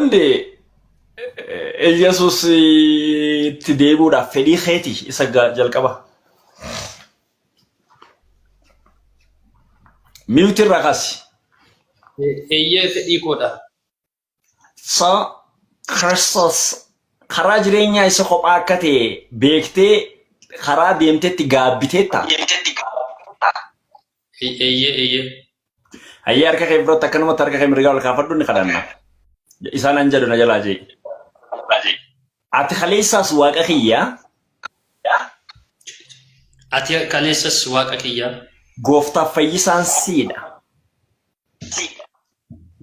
de Jesus today would have fedi kheti isaga jalqaba mute rakasi Eyye fedhii koodha. sa Christos karaa jireenya isa kophaa akka ta'e beektee karaa deemtetti gaabbiteetta. Eyye. Hayya harka kee birootti akkanumatti harka kee mirgaa ol kaafadhu ni kadhanna. Isaan an jedhu na jalaa jee. Ati kaleessaas waaqa kiyya. Ati kaleessas waaqa kiyya. Gooftaaf fayyisaan siidha.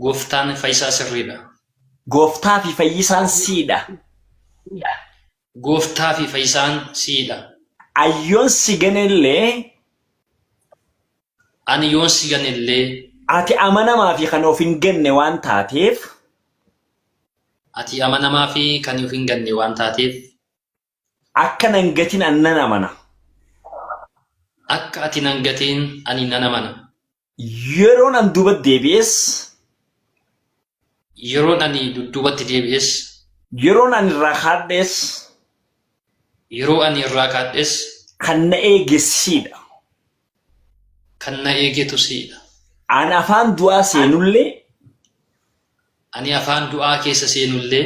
Gooftaan fayyisaa sirriidha. Gooftaa fi fayyisaan siidha. Gooftaa fi fayyisaan siidha. Ayyoon si ganellee. Ani yoon si ganellee. Ati amanamaa fi kan of hin ganne waan taateef. Ati amanamaa fi kan of hin ganne waan taateef. Akka nan gatiin an nan amana. Akka ati nan gatiin ani nan amana. Yeroon an duuba deebi'es. Yeroon ani dudduubatti deebi'es. Yeroon an irraa kaadhes. Yeroo ani irraa kaadhes. Kan na eegessiidha. Kan na eegetu siidha. Ani afaan du'aa seenullee. Ani afaan du'aa keessa seenullee.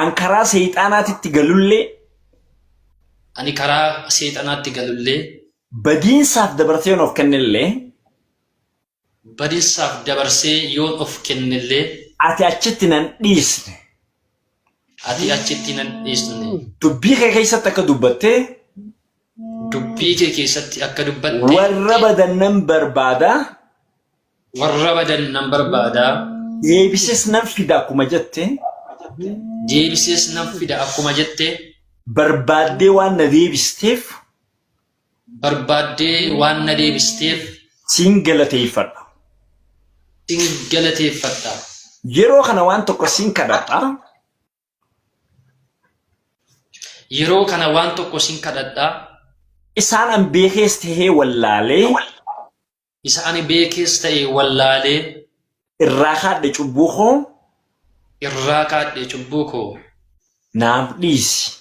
An karaa seexaanaatitti galullee. Ani karaa seexanaatti galullee. Badiinsaaf dabarsee yoon of kennellee. Badiinsaaf dabarsee yoon of kennellee. Ati achitti nan dhiisne. Ati achitti nan dhiisne. Dubbii kee keessatti akka dubbattee. Dubbii kee keessatti akka dubbatte. Warra badan nan barbaada. Warra badan nan barbaada. Deebisees nan fida akkuma jette. Deebisees nan fida akkuma jette. Barbaaddee waan na deebisteef. Barbaaddee waan na deebisteef. Siin galateeffadha. Siin galateeffadha. Yeroo kana waan tokko siin kadhadha. Yeroo kana waan tokko siin kadhadha. Isaan an beekees tahee wallaalee. Isaan beekees ta'ee wallaalee. Irraa kaadhe cubbuu koo. Irraa kaadhe cubbuu koo. Naaf dhiisi.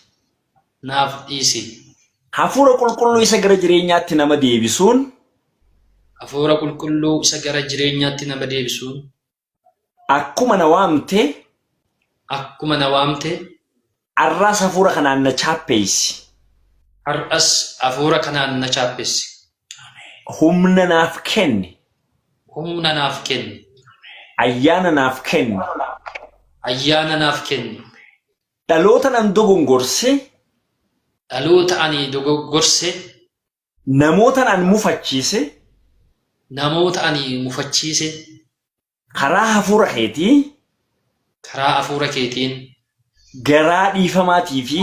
Naaf dhiisi. Hafuura qulqulluu isa gara jireenyaatti nama deebisuun. Hafuura qulqulluu isa gara jireenyaatti nama deebisuun. Akkuma na waamte. Akkuma na waamte. Arraas hafuura kanaan na chaappeessi. Har'as hafuura kanaan na chaappessi. Humna naaf kenni. Humna naaf kenni. Ayyaana naaf kenni. Ayyaana naaf kenni. Dhaloota nan dogongorse. Dhaloota ani dogoggorse. Namoota an mufachiise. Namoota ani mufachiise. Karaa hafuura keetii. Karaa hafuura keetiin. Garaa dhiifamaatii fi.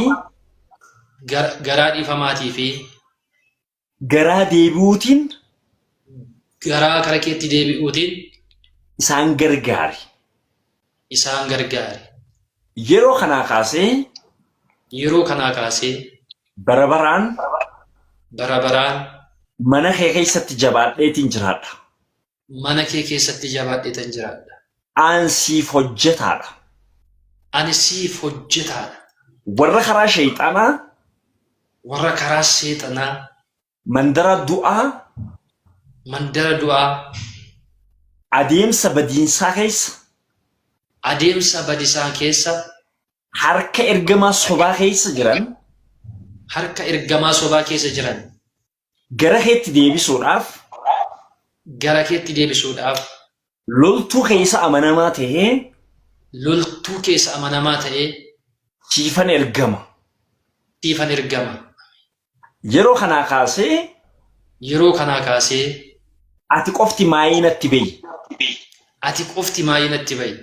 Garaa dhiifamaatii fi. Garaa deebi'uutiin. Garaa kara keetti deebi'uutiin. Isaan gargaari. Isaan gargaari. Yeroo kanaa kaasee. Yeroo kanaa kaasee. Barabaraan. Barabaraan. Mana kee keessatti jabaadheetiin jiraadha. Mana kee keessatti jabaadheetiin jiraadha. Ani siif hojjetaadha. Ani siif hojjetaadha. Warra karaa sheexanaa. Warra karaa seexanaa. Mandara du'aa. Mandara du'aa. Adeemsa badiinsaa keessa. Adeemsa badiisaa keessa. Harka ergamaa sobaa keessa jiran. Harka ergamaa sobaa keessa jiran. Gara keetti deebisuudhaaf. Gara keetti deebisuudhaaf. Loltuu keessa amanamaa ta'ee. Loltuu keessa amanamaa ta'ee. Siifan ergama. Siifan ergama. Yeroo kanaa kaasee. Yeroo kanaa kaasee. Ati qofti maayii natti bayi. Ati qofti maayii natti bayi.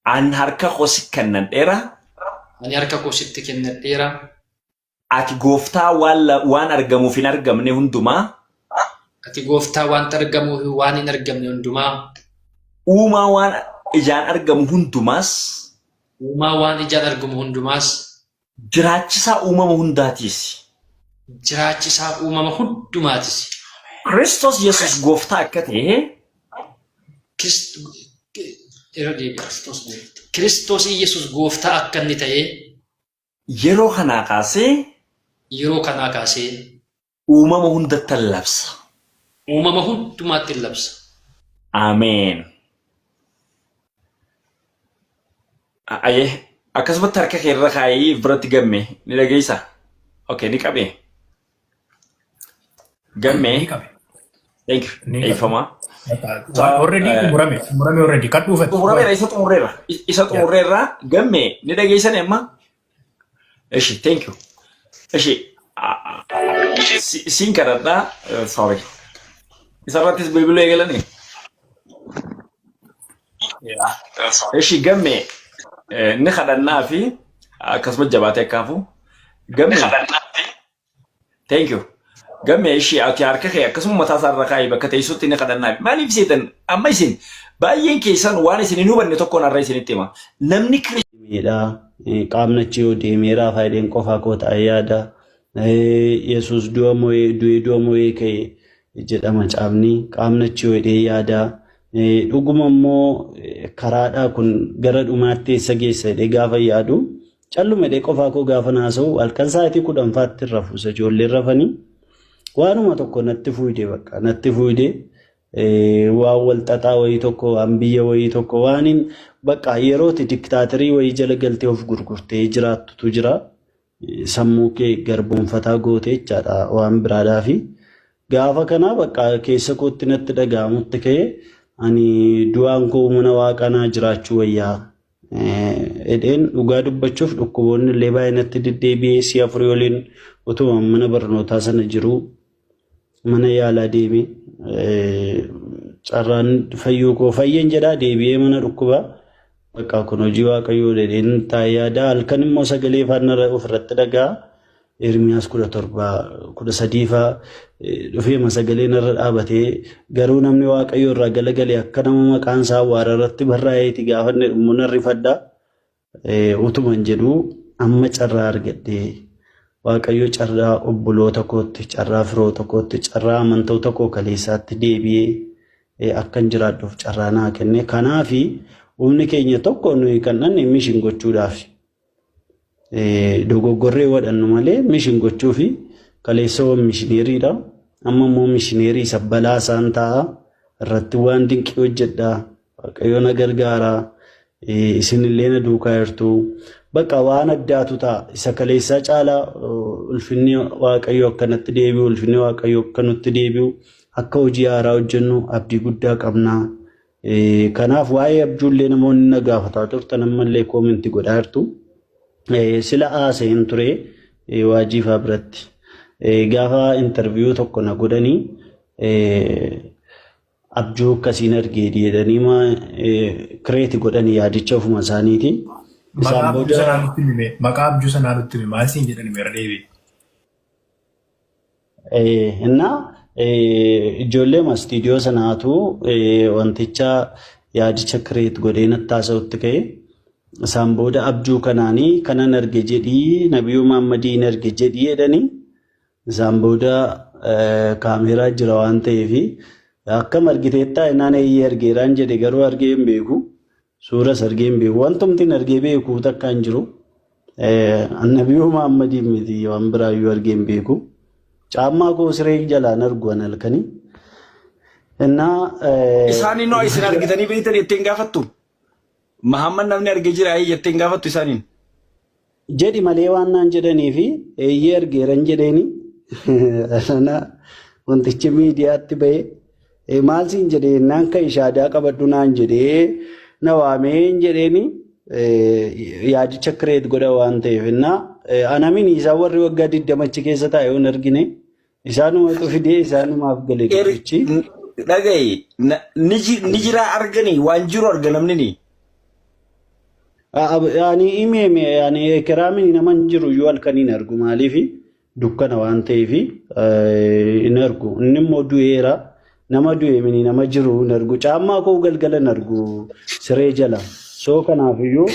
Ani harka koo si kennadheera. Ani harka koo sitti kennadheera. Ati gooftaa waan argamuuf hin argamne hundumaa. Ati gooftaa waan argamuuf waan hin argamne hundumaa. Uumaa waan ijaan argamu hundumaas. Uumaa waan ijaan argamu hundumaas. Jiraachisaa uumama hundaatis. Jiraachisaa uumama hundumaatis. Kiristoos Yesuus gooftaa akka ta'e. Kiristoos gooftaa. Kiristoos Yesuus gooftaa akka inni ta'e yeroo kanaa kaasee uumama hundatti labsa. Uumama hundumaatti labsa. Ameen. Ayee akkasumatti harka keerra kaayii biratti gamme ni dhageessa. Okay, ni qabe. Gamme. Thank you. Eifama. Already murame already kat dhufat. Murame isa xumurreerra gamme ni dhageessan amma. Eshi, thank you. Eshi. Siin kadhadhaa. Sorry. Isarrattis bilbiluu eegalanii. Eshi gamme ni kadhannaa fi akkasuma jabaatee akkaafu. Gamme. Thank you. Gamme eshi ati harka kee akkasuma mataa isaarra kaayee bakka teessutti ni kadhannaa. Maaliif seetan amma isin baay'een keessan waan isin hin hubanne tokkoon har'a isinitti hima. Namni qaamnachi yoo deemeeraa faayideen qofaa koo ta'ee yaada. Yesuus du'a mo'ee ka'e jedhama caamni qaamnachi yoo hidhee yaada. Dhuguma immoo karaadhaa kun gara dhumaatti eessa geessa hidhee gaafa yaadu calluma hidhee qofaa koo gaafa naasa'u halkan sa'aatii 10 rafuusa ijoolleen rafanii waanuma tokko natti fuudhee waan wal xaxaa wayii tokko waan biyya wayii tokko waaniin bakka yerooti diktaatarii wayii jala galtee of gurgurtee jiraattutu jira. Sammuu kee garboonfataa gootee jechaadha waan biraadhaa fi gaafa kana bakka keessa kootti natti dhaga'amutti ka'ee ani du'aan koo mana waaqanaa jiraachuu wayyaa edeen dhugaa dubbachuuf dhukkuboonni illee baay'ee natti deddeebi'ee si'a afurii waliin utuma mana barnootaa sana jiru mana yaalaa deemee carraan fayyuu koo fayyeen jedhaa deebi'ee mana dhukkubaa bakka kun hojii waaqayyoo dedeen taa'ee yaada halkan immoo sagalee faana ofirratti dhagaa Ermiyaas 17 faa dhufee sagalee narra dhaabatee garuu namni waaqayyoo irraa galagalee akka nama maqaan isaa awwaara irratti barraa'eeti gaafanne immoo narrifadhaa utuman jedhu amma carraa argadhee waaqayyoo carraa obboloota kootti carraa firoota kootti carraa amantoota koo kaleessaatti deebi'ee akkan jiraadhuuf carraa naa kenne kanaafi humni keenya tokko nuyi kan dhanne mishin gochuudhaaf dogoggorree wadhannu malee mishin gochuu fi kaleessoo mishineeriidha amma immoo mishineerii sabbalaa isaan ta'a irratti waan dinqii hojjedha waaqayyoo na gargaara isinillee na duukaa jirtu bakka waan addaatu ta'a isa kaleessaa caalaa ulfinni waaqayyoo akkanatti deebi'u ulfinni waaqayyoo akkanutti deebi'u akka hojii haaraa hojjennu abdii guddaa qabna. Kanaaf waa'ee abjuullee namoonni na gaafataa turtan ammallee koomentii godhaa jirtu. Sila haasa'een ture waajiifaa biratti gaafa interviyuu tokko na godhanii abjuu akkasiin argee jedhanii kireeti godhanii yaadicha ofuma isaaniiti. Maqaa abjuu sanaa nutti hime maal siin jedhani meera deebi'e. Innaa ijoollee mastiidiyoo sanaatu wanticha yaadicha kireet godhee natti haasa'utti ka'e. Isaan booda abjuu kanaanii kanan arge jedhii Nabiyyuu Muhammadiin arge jedhii jedhanii isaan booda kaameeraa jira waan ta'eef akkam argiteettaa innaan eeyyee argeeraan jedhe garuu argee hin beeku suuras argee hin beeku wantumtiin argee beeku takka hin jiru Nabiyyuu Muhammadiin miti waan biraayyuu argee hin beeku caammaa koo siree jalaan arguan halkanii innaa isaanii noo isin argitanii beektan ittiin gaafattu. Muhammad namni argee jira jetteen gaafattu isaaniin. Jedhi malee waan naan jedhanii fi eeyyee argeeran jedheeni wantichi miidiyaatti ba'e maal siin jedhee naan kan ishaadaa qabadhu naan jedhee na waameen jedheeni yaadicha kireet godha waan ta'eef innaa anamin isaan warri waggaa 20 keessa taa'e hin argine isaanumatu fidee isaanumaaf galee guddichi. Dhaga'i ni jira arganii waan jiru arga namni ni. Yani yani kiraamini naman jiru yoo halkaniin argu maaliif dukkana waan ta'eef hin argu inni immoo du'eera nama du'e mini nama jiru hin argu caammaa koo galgalan argu siree jala soo kanaafiyyu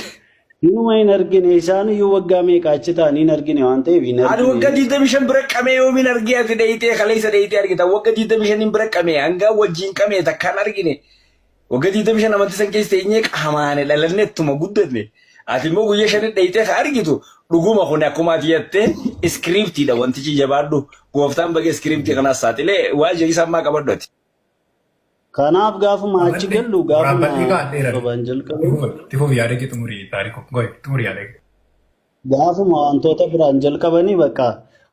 inuma hin argine isaan iyyuu waggaa meeqa achi ta'anii hin argine waan ta'eef hin argine. Ani waggaa 25 bira qabee yoo min argee ati dheeyitee kaleessa dheeyitee argita waggaa 25 bira qabee hanga wajjin qabee takkaan argine Wagati tamshan amantii san keessa teenyee qaamaan dhalanne ittuma guddanne. Ati immoo guyyaa shanii dhayitee ka argitu dhuguma kun akkuma ati jettee iskiriiptiidha wantichi jabaadhu gooftaan bagee iskiriiptii kanaas saaxilee waa jeesaa ammaa qabaddooti. Kanaaf gaafuma achi gallu gaafuma soban jalqabu. Tifoo yaada kee xumurii taarikoo goy xumurii yaada kee. Gaafuma wantoota biraan jalqabanii bakka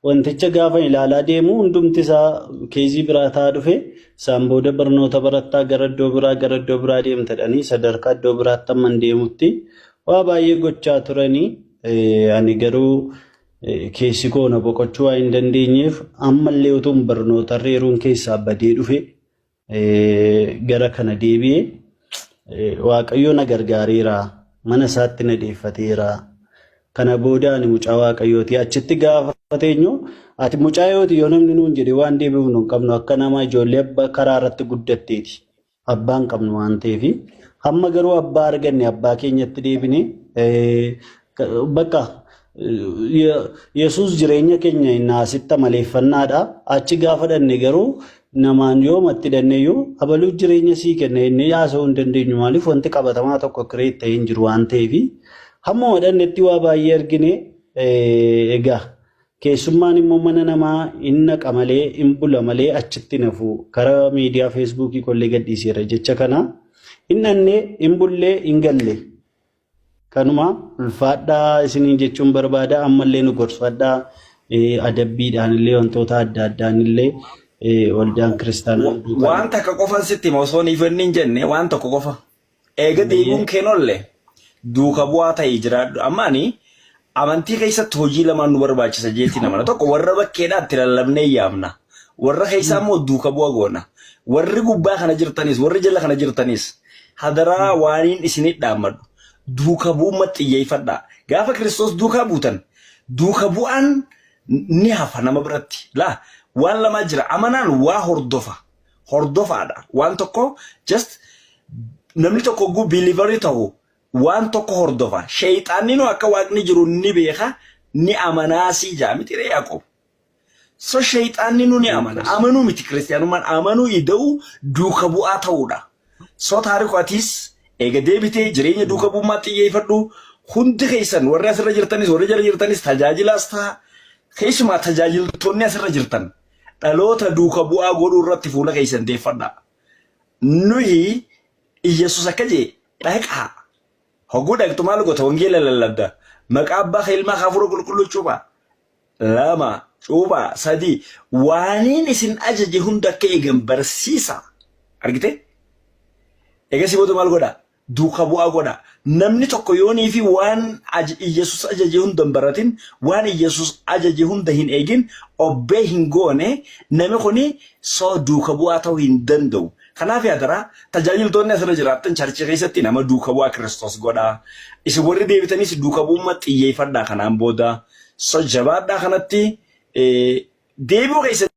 wanticha gaafa ilaalaa deemu hundumti isaa keezii biraa ta'aa dhufe isaan booda barnoota barattaa gara iddoo biraa deemtadhanii sadarkaa iddoo biraatti amma deemutti waa baay'ee gochaa turanii ani garuu keessi koona boqochuu waan hin dandeenyeef ammallee utuun barnoota reeruun keessaa badee dhufe gara kana deebi'ee waaqayyo na gargaareera mana isaatti na deeffateera. Kana booda ani mucaa waaqayyooti achitti gaafateenyu ati mucaa yooti yoo namni nuun jedhe waan deebi'uuf nu qabnu akka nama ijoollee abbaa karaa irratti guddatteeti abbaan qabnu waan ta'eef hamma garuu abbaa arganne abbaa keenyatti deebine bakka Yesuus jireenya keenya naasitta maleeffannaadha achi gaafa dhanne garuu namaan yoo matti danneeyyuu abaluu jireenya sii kenna inni yaasa'uu hin dandeenyu maaliif wanti qabatamaa tokko kireet ta'ee hin jiru waan ta'eef hamma wadhannetti waa baay'ee argine egaa keessummaan immoo mana namaa hin naqa malee hin bula malee achitti nafu karaa miidiyaa feesbuukii kollee gadhiiseera jecha kana hin dhannee hin bullee hin galle kanuma ulfaadhaa isinii jechuun barbaada ammallee nu gorfadhaa adabbiidhaan illee wantoota adda addaan illee waldaan kiristaanaa waan takka qofan sitti osoo hin ifannin jenne waan tokko qofa eega deebiin keenollee duuka bu'aa ta'ee jiraadhu ammaani amantii keessatti hojii lamaan nu barbaachisa jeetii namana tokko warra bakkeedhaatti lallabnee yaamna warra keessaa immoo duuka bu'aa goona warri gubbaa kana jirtanis warri jala kana jirtanis hadaraa waaniin isinii dhaammadhu duuka bu'umatti xiyyeeffadhaa gaafa Kiristoos duukaa buutan duuka bu'aan ni hafa nama biratti laa waan lamaa jira amanaan waa hordofaadha waan tokko just namni tokko guu biliivarii ta'u waan tokko hordofa shayxaanni nu akka waaqni jiru ni beeka ni amanaasii jaamiti ree Yaaqoob so shayxaanni nu ni amanuu miti kiristaanummaan amanuu ida'u duuka bu'aa ta'uudha so taariku atis eega deebitee jireenya duuka bu'ummaa xiyyeeffadhu hundi keessan warri asirra jirtanis warri jala jirtanis tajaajilaas ta'a keessumaa tajaajiltoonni asirra jirtan dhaloota duuka bu'aa godhuu irratti fuula keessan deeffadha nuyi Iyesuus akka jee dhaqaa Hogguu dhaqxu maal goota wangeela lallabda maqaa abbaa ilmaa hafuura qulqulluu cuuphaa lama cuuphaa sadii waaniin isin ajaje hunda akka eegan barsiisa argite eegasii booda maal godha duuka bu'aa godha namni tokko yoonii fi waan Iyesuus ajaje hunda hin baratin waan Iyesuus ajaje hunda hin eegin obbee hin goone namni kuni soo duuka bu'aa ta'uu hin danda'u. Kanaaf yaadara tajaajiltoonni asirra jiraatan charchii keessatti nama duuka bu'aa Kiristoos godhaa. Isin warri deebitanis duuka bu'ummaa xiyyeeffadhaa kanaan booda so jabaadhaa kanatti deebi'uu keessatti.